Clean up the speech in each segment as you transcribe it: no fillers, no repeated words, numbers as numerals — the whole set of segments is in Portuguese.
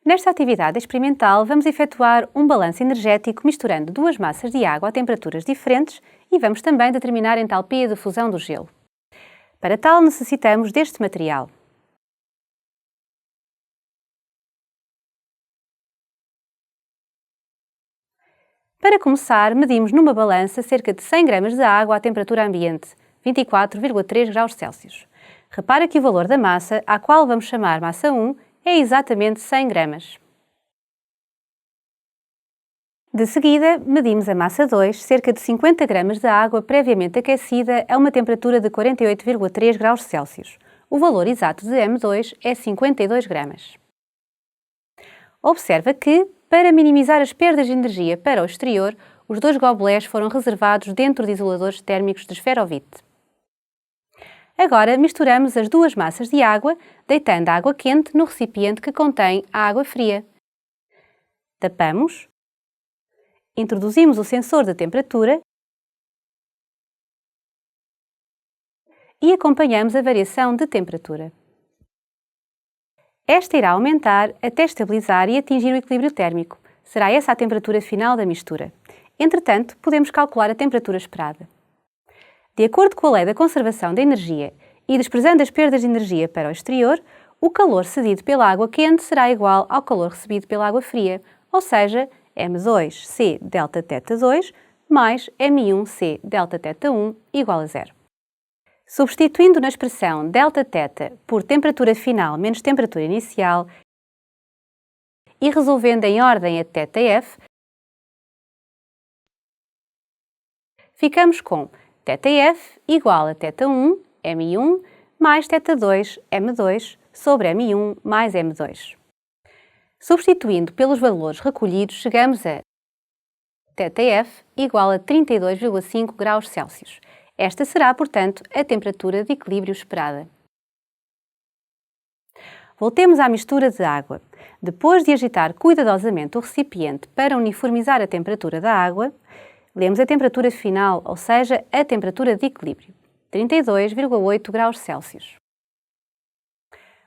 Nesta atividade experimental, vamos efetuar um balanço energético misturando duas massas de água a temperaturas diferentes e vamos também determinar a entalpia de fusão do gelo. Para tal, necessitamos deste material. Para começar, medimos numa balança cerca de 100 gramas de água à temperatura ambiente, 24,3 graus Celsius. Repara que o valor da massa, à qual vamos chamar massa 1, é exatamente 100 gramas. De seguida, medimos a massa 2, cerca de 50 gramas de água previamente aquecida a uma temperatura de 48,3 graus Celsius. O valor exato de M2 é 52 gramas. Observa que, para minimizar as perdas de energia para o exterior, os dois gobelés foram reservados dentro de isoladores térmicos de esferovite. Agora misturamos as duas massas de água, deitando a água quente no recipiente que contém a água fria. Tapamos. Introduzimos o sensor de temperatura e acompanhamos a variação de temperatura. Esta irá aumentar até estabilizar e atingir o equilíbrio térmico. Será essa a temperatura final da mistura. Entretanto, podemos calcular a temperatura esperada. De acordo com a lei da conservação da energia e desprezando as perdas de energia para o exterior, o calor cedido pela água quente será igual ao calor recebido pela água fria, ou seja, M2C delta θ 2 mais M1C delta θ 1 igual a zero. Substituindo na expressão Δθ por temperatura final menos temperatura inicial e resolvendo em ordem a θF, ficamos com θF igual a θ1, M1, mais θ2, M2, sobre M1 mais M2. Substituindo pelos valores recolhidos, chegamos a θF igual a 32,5 graus Celsius. Esta será, portanto, a temperatura de equilíbrio esperada. Voltemos à mistura de água. Depois de agitar cuidadosamente o recipiente para uniformizar a temperatura da água, lemos a temperatura final, ou seja, a temperatura de equilíbrio, 32,8 graus Celsius.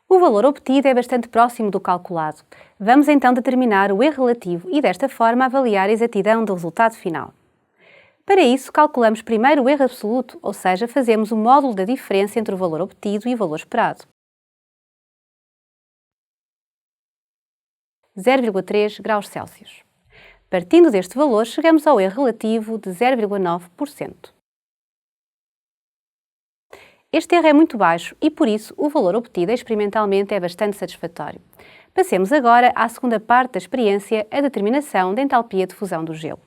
O valor obtido é bastante próximo do calculado. Vamos então determinar o erro relativo e, desta forma, avaliar a exatidão do resultado final. Para isso, calculamos primeiro o erro absoluto, ou seja, fazemos o módulo da diferença entre o valor obtido e o valor esperado. 0,3 graus Celsius. Partindo deste valor, chegamos ao erro relativo de 0,9%. Este erro é muito baixo e, por isso, o valor obtido experimentalmente é bastante satisfatório. Passemos agora à segunda parte da experiência, a determinação da entalpia de fusão do gelo.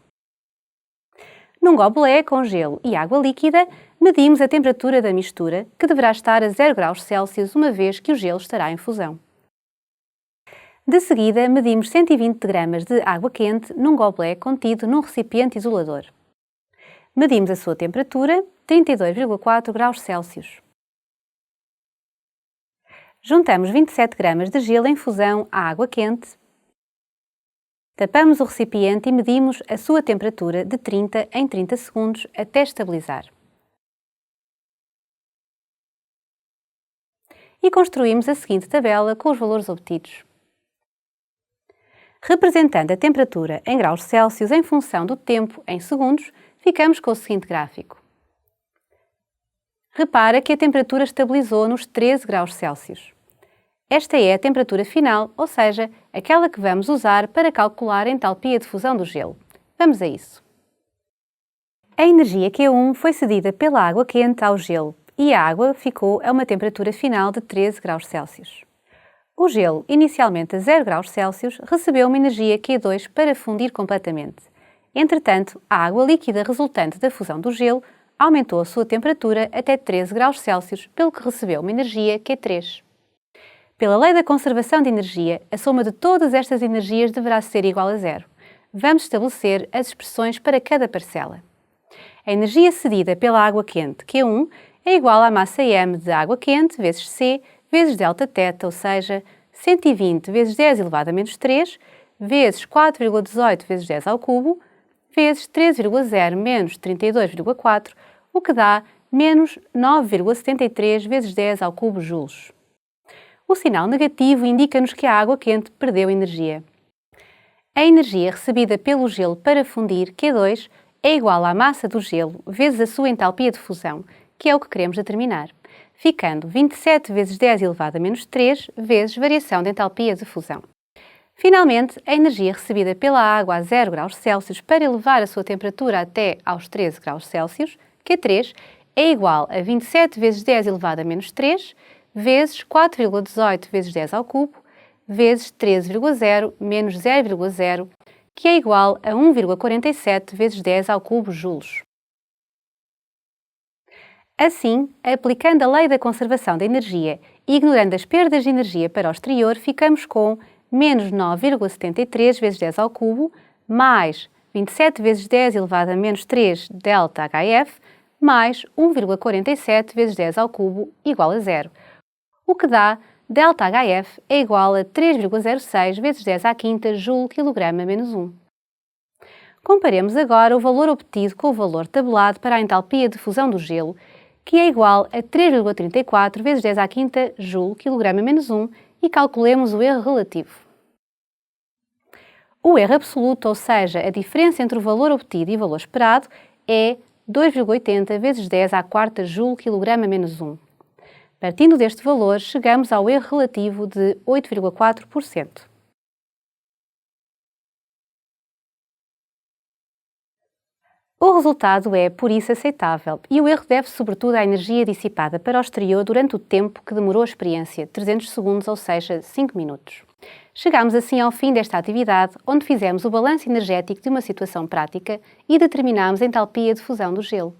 Num gobelé com gelo e água líquida, medimos a temperatura da mistura, que deverá estar a 0 graus Celsius uma vez que o gelo estará em fusão. De seguida, medimos 120 gramas de água quente num gobelé contido num recipiente isolador. Medimos a sua temperatura, 32,4 graus Celsius. Juntamos 27 gramas de gelo em fusão à água quente. Tapamos o recipiente e medimos a sua temperatura de 30 em 30 segundos até estabilizar. E construímos a seguinte tabela com os valores obtidos. Representando a temperatura em graus Celsius em função do tempo em segundos, ficamos com o seguinte gráfico. Repara que a temperatura estabilizou nos 13 graus Celsius. Esta é a temperatura final, ou seja, aquela que vamos usar para calcular a entalpia de fusão do gelo. Vamos a isso. A energia Q1 foi cedida pela água quente ao gelo e a água ficou a uma temperatura final de 13 graus Celsius. O gelo, inicialmente a 0 graus Celsius, recebeu uma energia Q2 para fundir completamente. Entretanto, a água líquida resultante da fusão do gelo aumentou a sua temperatura até 13 graus Celsius, pelo que recebeu uma energia Q3. Pela lei da conservação de energia, a soma de todas estas energias deverá ser igual a zero. Vamos estabelecer as expressões para cada parcela. A energia cedida pela água quente, Q1, é igual à massa m de água quente vezes C vezes Δθ, ou seja, 120 vezes 10 elevado a menos 3, vezes 4,18 vezes 10 ao cubo, vezes 13,0 menos 32,4, o que dá menos 9,73 vezes 10 ao cubo joules. O sinal negativo indica-nos que a água quente perdeu energia. A energia recebida pelo gelo para fundir, Q2, é igual à massa do gelo vezes a sua entalpia de fusão, que é o que queremos determinar, ficando 27 vezes 10 elevado a menos 3 vezes variação de entalpia de fusão. Finalmente, a energia recebida pela água a 0 graus Celsius para elevar a sua temperatura até aos 13 graus Celsius, Q3, é igual a 27 vezes 10 elevado a menos 3 vezes 4,18 vezes 10 ao cubo vezes 13,0 menos 0,0, que é igual a 1,47 vezes 10 ao cubo joules. Assim, aplicando a lei da conservação da energia e ignorando as perdas de energia para o exterior, ficamos com menos 9,73 vezes 10 ao cubo mais 27 vezes 10 elevado a menos 3 ΔHF mais 1,47 vezes 10 ao cubo igual a 0, o que dá ΔHF é igual a 3,06 vezes 10 à quinta joule quilograma menos 1. Comparemos agora o valor obtido com o valor tabelado para a entalpia de fusão do gelo, que é igual a 3,34 vezes 10 à quinta joule quilograma menos 1, e calculemos o erro relativo. O erro absoluto, ou seja, a diferença entre o valor obtido e o valor esperado, é 2,80 vezes 10 à quarta joule quilograma menos 1. Partindo deste valor, chegamos ao erro relativo de 8,4%. O resultado é, por isso, aceitável e o erro deve-se sobretudo à energia dissipada para o exterior durante o tempo que demorou a experiência, 300 segundos, ou seja, 5 minutos. Chegamos assim ao fim desta atividade, onde fizemos o balanço energético de uma situação prática e determinamos a entalpia de fusão do gelo.